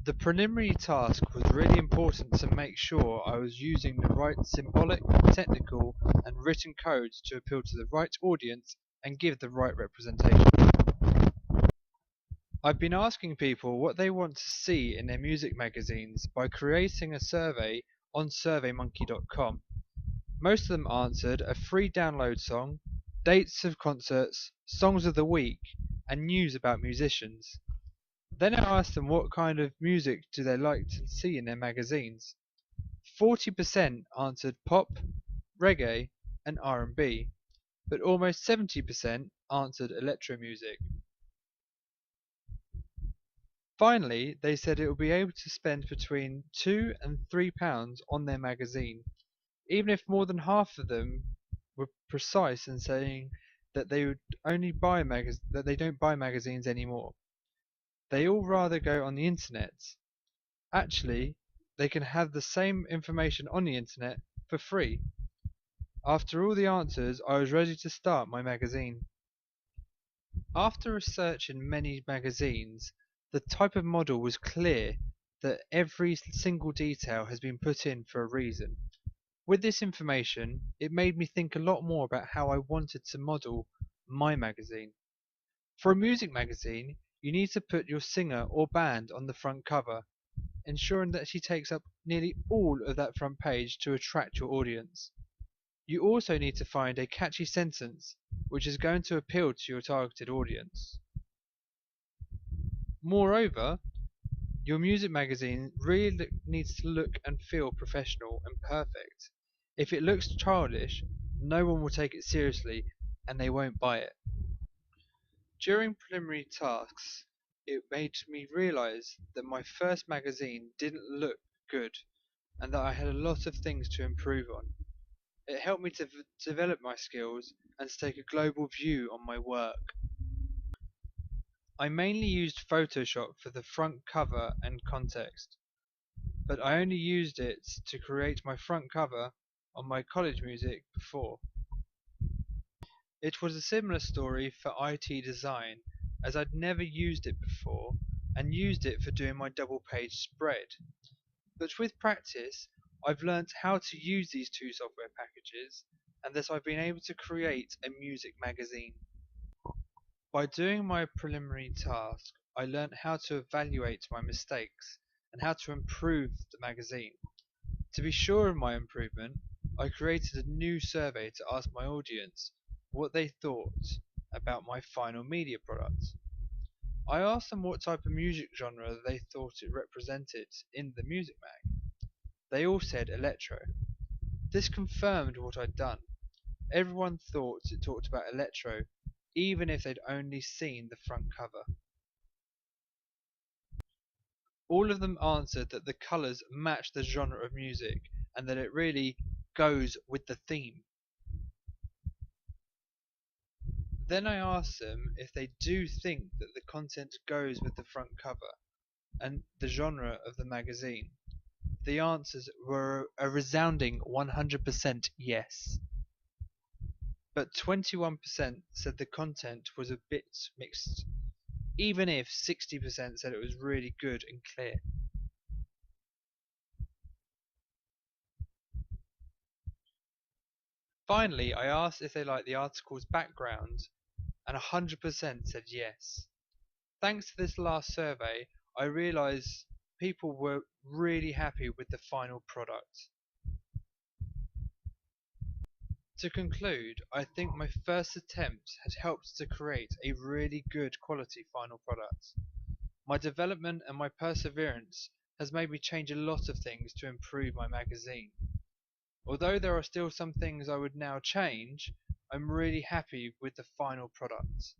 The preliminary task was really important to make sure I was using the right symbolic, technical, and written codes to appeal to the right audience and give the right representation. I've been asking people what they want to see in their music magazines by creating a survey on surveymonkey.com. Most of them answered a free download song, dates of concerts, songs of the week, and news about musicians. Then I asked them what kind of music do they like to see in their magazines. 40% answered pop, reggae, and R&B, but almost 70% answered electro music. Finally, they said it would be able to spend between £2 and £3 on their magazine, even if more than half of them were precise in saying that they would only buy that they don't buy magazines anymore. They all rather go on the internet. Actually, they can have the same information on the internet for free. After all the answers, I was ready to start my magazine. After research in many magazines, the type of model was clear that every single detail has been put in for a reason. With this information, it made me think a lot more about how I wanted to model my magazine. For a music magazine, you need to put your singer or band on the front cover, ensuring that she takes up nearly all of that front page to attract your audience. You also need to find a catchy sentence which is going to appeal to your targeted audience. Moreover, your music magazine really needs to look and feel professional and perfect. If it looks childish, no one will take it seriously and they won't buy it. During preliminary tasks, it made me realize that my first magazine didn't look good and that I had a lot of things to improve on. It helped me to develop my skills and to take a global view on my work. I mainly used Photoshop for the front cover and context, but I only used it to create my front cover on my college music before. It was a similar story for IT design, as I'd never used it before and used it for doing my double page spread. But with practice, I've learnt how to use these two software packages and thus I've been able to create a music magazine. By doing my preliminary task, I learnt how to evaluate my mistakes and how to improve the magazine. To be sure of my improvement, I created a new survey to ask my audience what they thought about my final media product. I asked them what type of music genre they thought it represented in the music mag. They all said electro. This confirmed what I'd done. Everyone thought it talked about electro, even if they'd only seen the front cover. All of them answered that the colours match the genre of music and that it really goes with the theme. Then I asked them if they do think that the content goes with the front cover and the genre of the magazine. The answers were a resounding 100% yes. But 21% said the content was a bit mixed, even if 60% said it was really good and clear. Finally, I asked if they liked the article's background, and 100% said yes. Thanks to this last survey, I realised people were really happy with the final product. To conclude, I think my first attempt had helped to create a really good quality final product. My development and my perseverance has made me change a lot of things to improve my magazine. Although there are still some things I would now change, I'm really happy with the final product.